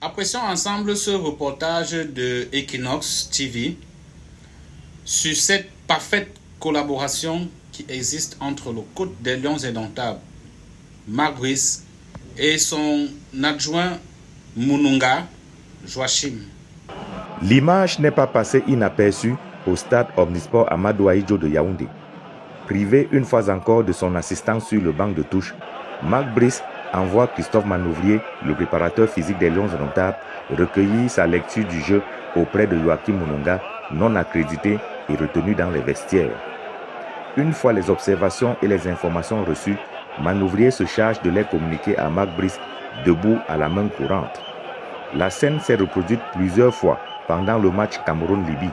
Apprécions ensemble ce reportage de Equinox TV sur cette parfaite collaboration qui existe entre le coach des Lions indomptables, Marc Brice, et son adjoint Mununga Joachim. L'image n'est pas passée inaperçue au stade Omnisport Amadou Ahidjo de Yaoundé. Privé une fois encore de son assistant sur le banc de touche, Marc Brice envoie Christophe Manouvrier, le préparateur physique des Lions indomptables, recueillir sa lecture du jeu auprès de Joachim Mununga, non accrédité et retenu dans les vestiaires. Une fois les observations et les informations reçues, Manouvrier se charge de les communiquer à Marc Brice, debout à la main courante. La scène s'est reproduite plusieurs fois pendant le match Cameroun-Libye.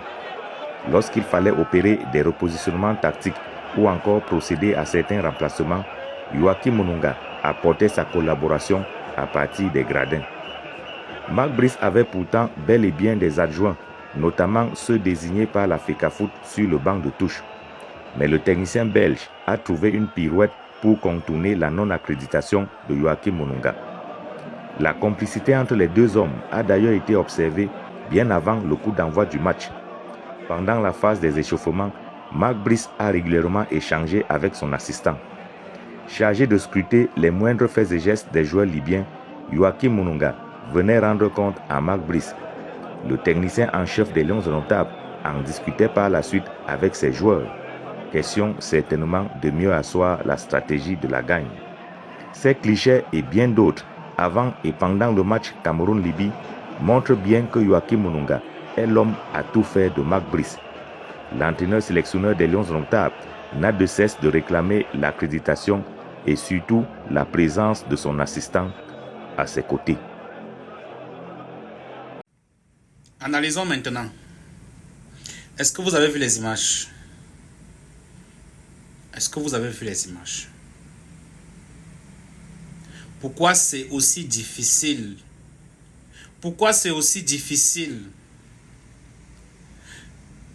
Lorsqu'il fallait opérer des repositionnements tactiques ou encore procéder à certains remplacements, Joachim Mununga apportait sa collaboration à partir des gradins. Marc Brice avait pourtant bel et bien des adjoints, notamment ceux désignés par la FECAFOOT sur le banc de touche. Mais le technicien belge a trouvé une pirouette pour contourner la non-accréditation de Joachim Mununga. La complicité entre les deux hommes a d'ailleurs été observée bien avant le coup d'envoi du match. Pendant la phase des échauffements, Marc Brice a régulièrement échangé avec son assistant. Chargé de scruter les moindres faits et gestes des joueurs libyens, Joachim Mununga venait rendre compte à Marc Brice. Le technicien en chef des Lions indomptables en discutait par la suite avec ses joueurs. Question certainement de mieux asseoir la stratégie de la gagne. Ces clichés et bien d'autres, avant et pendant le match Cameroun-Libye, montrent bien que Joachim Mununga est l'homme à tout faire de Marc Brice. L'entraîneur sélectionneur des Lions indomptables n'a de cesse de réclamer l'accréditation et surtout la présence de son assistant à ses côtés. Analysons maintenant. Est-ce que vous avez vu les images? Est-ce que vous avez vu les images? Pourquoi c'est aussi difficile? Pourquoi c'est aussi difficile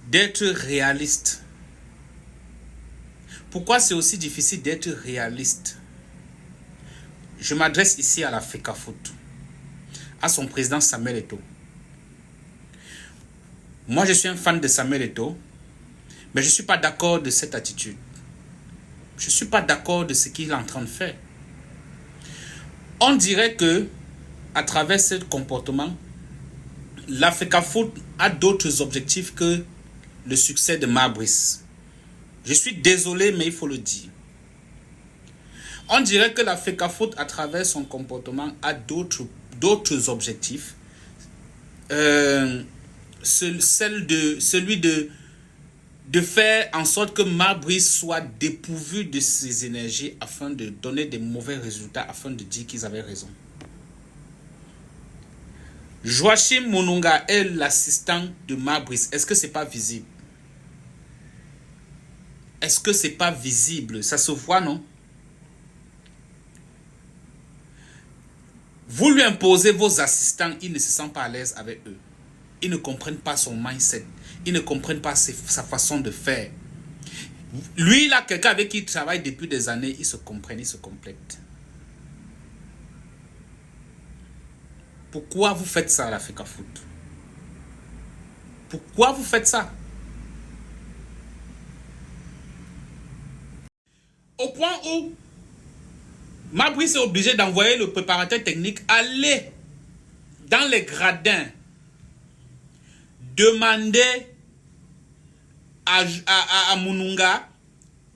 d'être réaliste? Pourquoi c'est aussi difficile d'être réaliste? Je m'adresse ici à la FECAFOOT, à son président Samuel Eto'o. Moi, je suis un fan de Samuel Eto'o, mais je ne suis pas d'accord de cette attitude. Je ne suis pas d'accord de ce qu'il est en train de faire. On dirait que, à travers ce comportement, la FECAFOOT a d'autres objectifs que le succès de Marc Brice. Je suis désolé, mais il faut le dire. On dirait que la FECAFOOT, à travers son comportement, a d'autres objectifs. Celui de faire en sorte que Marc Brice soit dépourvu de ses énergies afin de donner des mauvais résultats, afin de dire qu'ils avaient raison. Joachim Mununga est l'assistant de Marc Brice. Est-ce que c'est pas visible? Est-ce que c'est pas visible? Ça se voit, non? Vous lui imposez vos assistants, ils ne se sentent pas à l'aise avec eux. Ils ne comprennent pas son mindset. Ils ne comprennent pas sa façon de faire. Lui, là, quelqu'un avec qui il travaille depuis des années, ils se comprennent, ils se complètent. Pourquoi vous faites ça à la FECAFOOT? Pourquoi vous faites ça? Au point où Marc Brice est obligé d'envoyer le préparateur technique aller dans les gradins demander à Mununga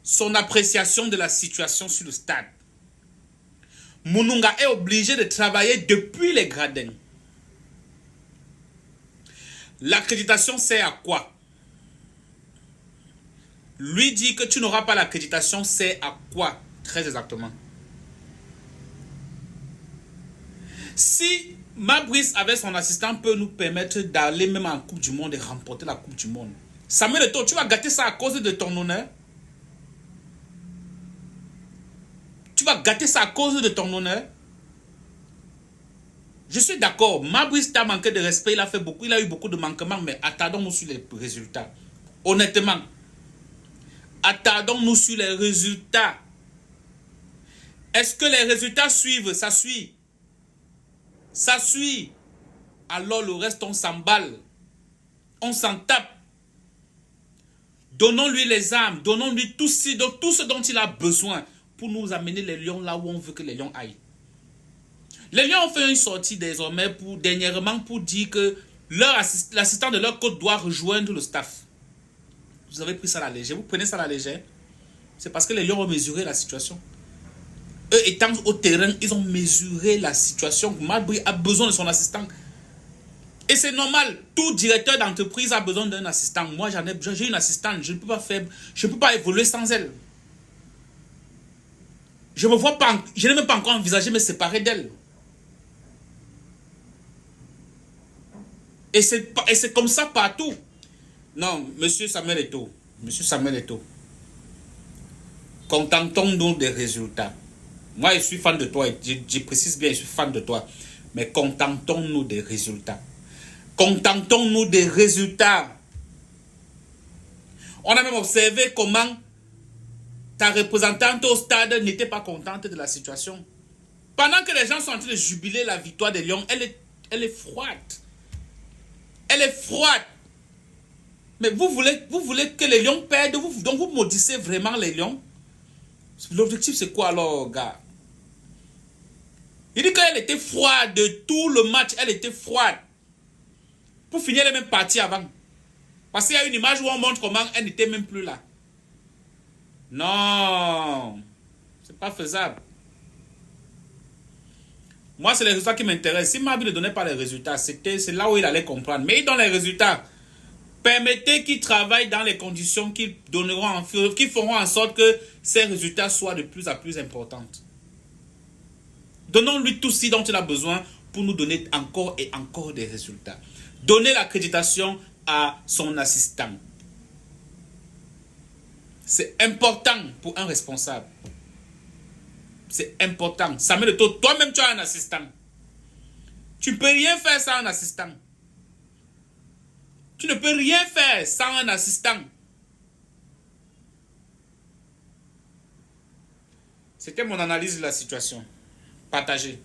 son appréciation de la situation sur le stade. Mununga est obligé de travailler depuis les gradins. L'accréditation sert à quoi? Lui dit que tu n'auras pas l'accréditation, c'est à quoi très exactement? Si Marc Brice avec son assistant peut nous permettre d'aller même en Coupe du Monde et remporter la Coupe du Monde, Samuel Eto'o, tu vas gâter ça à cause de ton honneur? Tu vas gâter ça à cause de ton honneur? Je suis d'accord, Marc Brice t'a manqué de respect, il a eu beaucoup de manquements, mais attardons-nous sur les résultats. Honnêtement, attardons-nous sur les résultats. Est-ce que les résultats suivent? Ça suit. Ça suit. alors le reste, on s'emballe. On s'en tape. Donnons-lui les armes, donnons-lui tout ce dont il a besoin pour nous amener les lions là où on veut que les lions aillent. Les lions ont fait une sortie désormais dernièrement pour dire que l'assistant de leur côte doit rejoindre le staff. Vous avez pris ça à la légère. Vous prenez ça à la légère. C'est parce que les lions ont mesuré la situation. Eux étant au terrain, ils ont mesuré la situation. Marbury a besoin de son assistant. Et c'est normal, tout directeur d'entreprise a besoin d'un assistant. Moi, j'ai une assistante, je ne peux pas évoluer sans elle. Je n'ai même pas encore envisagé me séparer d'elle. Et c'est comme ça partout. Non, monsieur Samuel Eto'o, contentons-nous des résultats. Moi, je suis fan de toi, je précise bien, je suis fan de toi. Mais contentons-nous des résultats. Contentons-nous des résultats. On a même observé comment ta représentante au stade n'était pas contente de la situation. Pendant que les gens sont en train de jubiler la victoire des Lions, elle est froide. Elle est froide. Mais vous voulez que les Lions perdent, donc vous maudissez vraiment les Lions. L'objectif c'est quoi alors, gars? Il dit qu'elle était froide de tout le match, elle était froide. Pour finir, elle est même partie avant. Parce qu'il y a une image où on montre comment elle n'était même plus là. Non, c'est pas faisable. Moi, c'est les résultats qui m'intéressent. Si Marbury ne donnait pas les résultats, c'est là où il allait comprendre. Mais il donne les résultats. Permettez qu'il travaille dans les conditions qui feront en sorte que ces résultats soient de plus en plus importants. Donnons-lui tout ce dont il a besoin pour nous donner encore et encore des résultats. Donnez l'accréditation à son assistant. C'est important pour un responsable. C'est important. Samuel Eto'o, toi-même tu as un assistant. Tu ne peux rien faire sans un assistant. Tu ne peux rien faire sans un assistant. C'était mon analyse de la situation. Partagez.